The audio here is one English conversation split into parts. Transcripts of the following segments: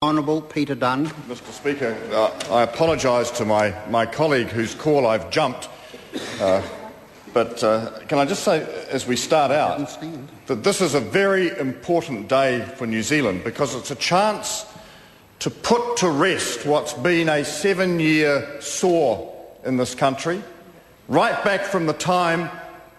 Honourable Peter Dunn. Mr Speaker, I apologise to my colleague whose call I've jumped, but can I just say as we start out that this is a very important day for New Zealand because it's a chance to put to rest what's been a 7-year sore in this country, right back from the time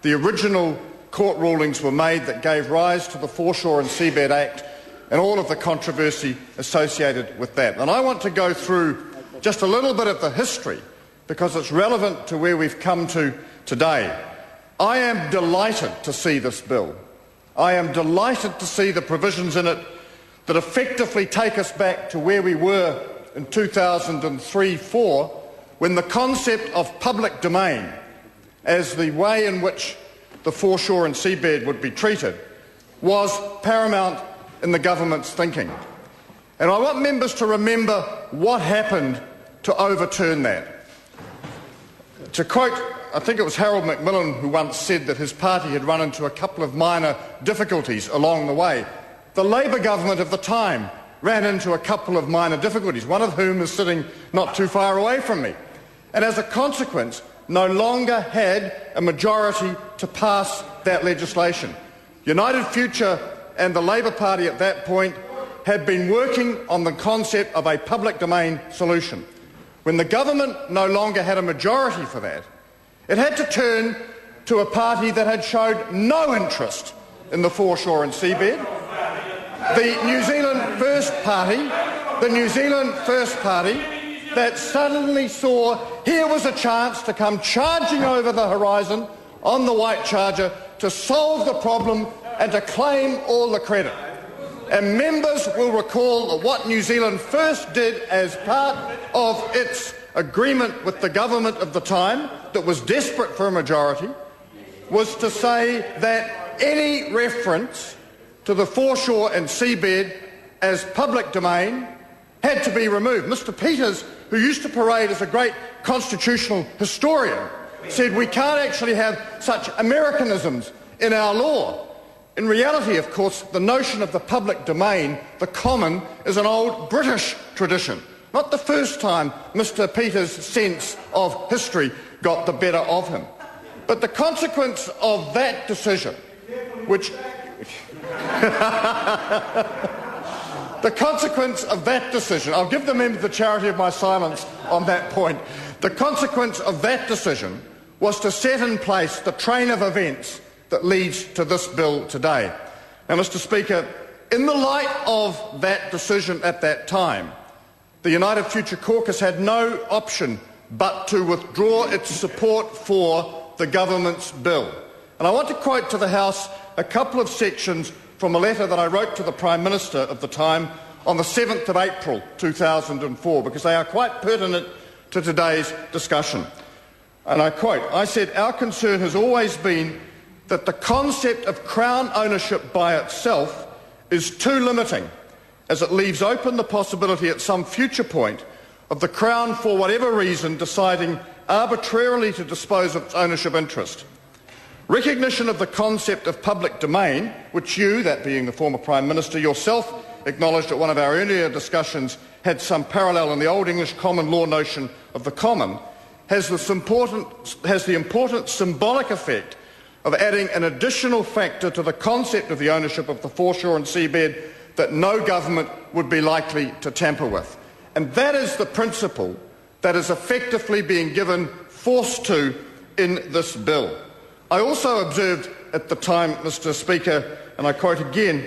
the original court rulings were made that gave rise to the Foreshore and Seabed Act and all of the controversy associated with that. And I want to go through just a little bit of the history because it's relevant to where we've come to today. I am delighted to see this bill. I am delighted to see the provisions in it that effectively take us back to where we were in 2003-04 when the concept of public domain as the way in which the foreshore and seabed would be treated was paramount in the government's thinking. And I want members to remember what happened to overturn that. To quote, I think it was Harold Macmillan who once said that his party had run into a couple of minor difficulties along the way. The Labour government of the time ran into a couple of minor difficulties, one of whom is sitting not too far away from me, and as a consequence no longer had a majority to pass that legislation. United Future and the Labour Party at that point had been working on the concept of a public domain solution. When the government no longer had a majority for that, it had to turn to a party that had showed no interest in the foreshore and seabed. The New Zealand First Party that suddenly saw here was a chance to come charging over the horizon on the white charger to solve the problem and to claim all the credit. And members will recall that what New Zealand First did as part of its agreement with the government of the time, that was desperate for a majority, was to say that any reference to the foreshore and seabed as public domain had to be removed. Mr Peters, who used to parade as a great constitutional historian, said we can't actually have such Americanisms in our law. In reality, of course, the notion of the public domain, the common, is an old British tradition. Not the first time Mr Peters' sense of history got the better of him. But the consequence of that decision, which... The consequence of that decision, I'll give the member the charity of my silence on that point, the consequence of that decision was to set in place the train of events that leads to this bill today. Now, Mr Speaker, in the light of that decision at that time, the United Future Caucus had no option but to withdraw its support for the government's bill. And I want to quote to the House a couple of sections from a letter that I wrote to the Prime Minister of the time on the 7th of April 2004, because they are quite pertinent to today's discussion. And I quote, I said, "Our concern has always been that the concept of Crown ownership by itself is too limiting, as it leaves open the possibility at some future point of the Crown, for whatever reason, deciding arbitrarily to dispose of its ownership interest. Recognition of the concept of public domain, which you, that being the former Prime Minister, yourself acknowledged at one of our earlier discussions had some parallel in the Old English common law notion of the common, has the important symbolic effect of adding an additional factor to the concept of the ownership of the foreshore and seabed that no government would be likely to tamper with." And that is the principle that is effectively being given force to in this bill. I also observed at the time, Mr Speaker, and I quote again,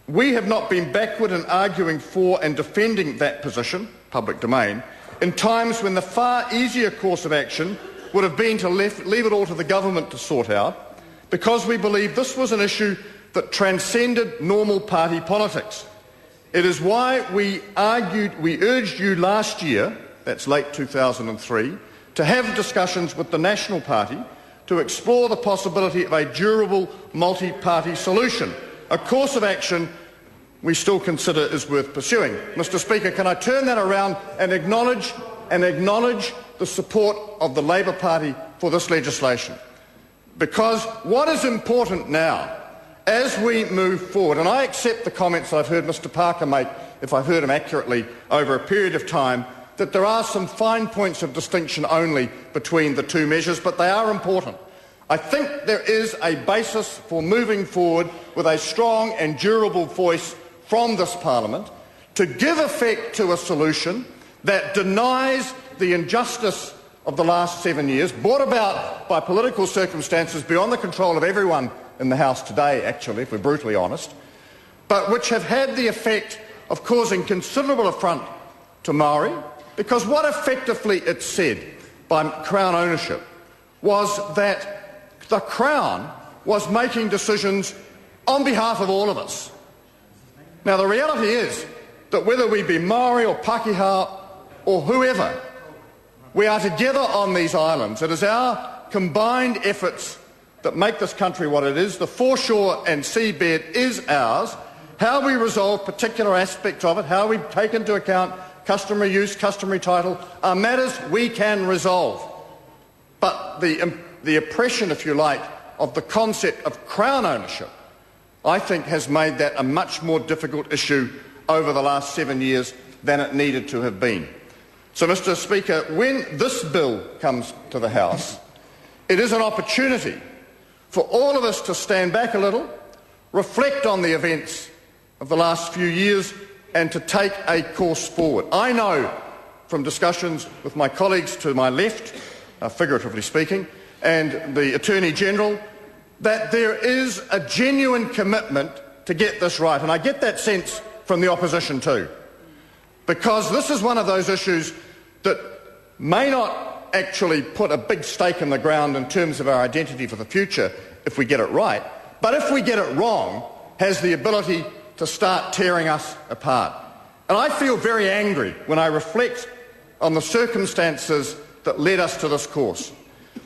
"We have not been backward in arguing for and defending that position, public domain, in times when the far easier course of action would have been to leave it all to the government to sort out, because we believe this was an issue that transcended normal party politics. It is why we urged you last year, that's late 2003, to have discussions with the National Party to explore the possibility of a durable multi-party solution, a course of action we still consider is worth pursuing." Mr Speaker, can I turn that around and acknowledge the support of the Labour Party for this legislation? Because what is important now, as we move forward, and I accept the comments I've heard Mr Parker make if I've heard him accurately, over a period of time, that there are some fine points of distinction only between the two measures, but they are important. I think there is a basis for moving forward with a strong and durable voice from this Parliament to give effect to a solution that denies the injustice of the last 7 years, brought about by political circumstances beyond the control of everyone in the House today, actually, if we're brutally honest, but which have had the effect of causing considerable affront to Maori, because what effectively it said by Crown ownership was that the Crown was making decisions on behalf of all of us. Now, the reality is that whether we be Maori or Pakeha or whoever, we are together on these islands. It is our combined efforts that make this country what it is. The foreshore and seabed is ours. How we resolve particular aspects of it, how we take into account customary use, customary title, are matters we can resolve. But the oppression, if you like, of the concept of Crown ownership, I think has made that a much more difficult issue over the last 7 years than it needed to have been. So, Mr. Speaker, when this bill comes to the House, it is an opportunity for all of us to stand back a little, reflect on the events of the last few years, and to take a course forward. I know from discussions with my colleagues to my left, figuratively speaking, and the Attorney-General, that there is a genuine commitment to get this right. And I get that sense from the opposition too, because this is one of those issues that may not actually put a big stake in the ground in terms of our identity for the future if we get it right, but if we get it wrong, has the ability to start tearing us apart. And I feel very angry when I reflect on the circumstances that led us to this course.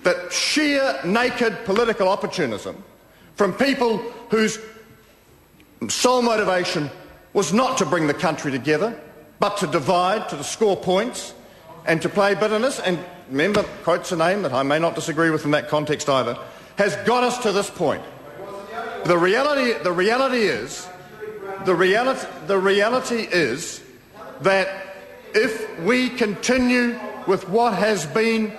That sheer, naked political opportunism from people whose sole motivation was not to bring the country together, but to divide, to score points, and to play bitterness, and remember, quotes a name that I may not disagree with in that context either, has got us to this point. The reality is that if we continue with what has been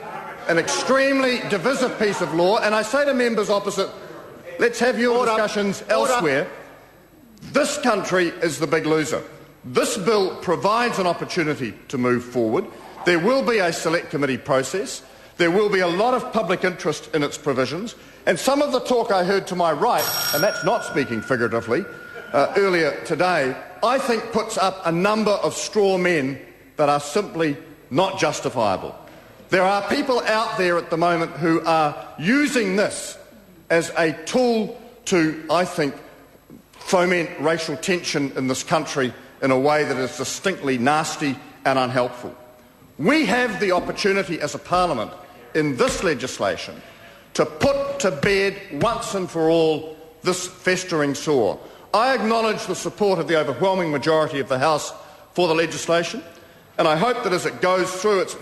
an extremely divisive piece of law, and I say to members opposite, let's have your discussions elsewhere, this country is the big loser. This bill provides an opportunity to move forward. There will be a select committee process. There will be a lot of public interest in its provisions. And some of the talk I heard to my right, and that's not speaking figuratively, earlier today, I think puts up a number of straw men that are simply not justifiable. There are people out there at the moment who are using this as a tool to, I think, foment racial tension in this country in a way that is distinctly nasty and unhelpful. We have the opportunity as a Parliament in this legislation to put to bed once and for all this festering sore. I acknowledge the support of the overwhelming majority of the House for the legislation, and I hope that as it goes through its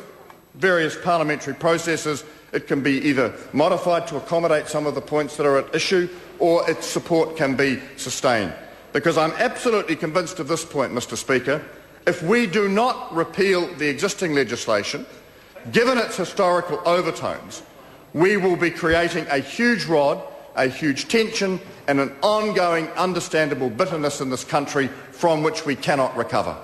various parliamentary processes, it can be either modified to accommodate some of the points that are at issue, or its support can be sustained. Because I'm absolutely convinced of this point, Mr. Speaker, if we do not repeal the existing legislation, given its historical overtones, we will be creating a huge rod, a huge tension, and an ongoing, understandable bitterness in this country from which we cannot recover.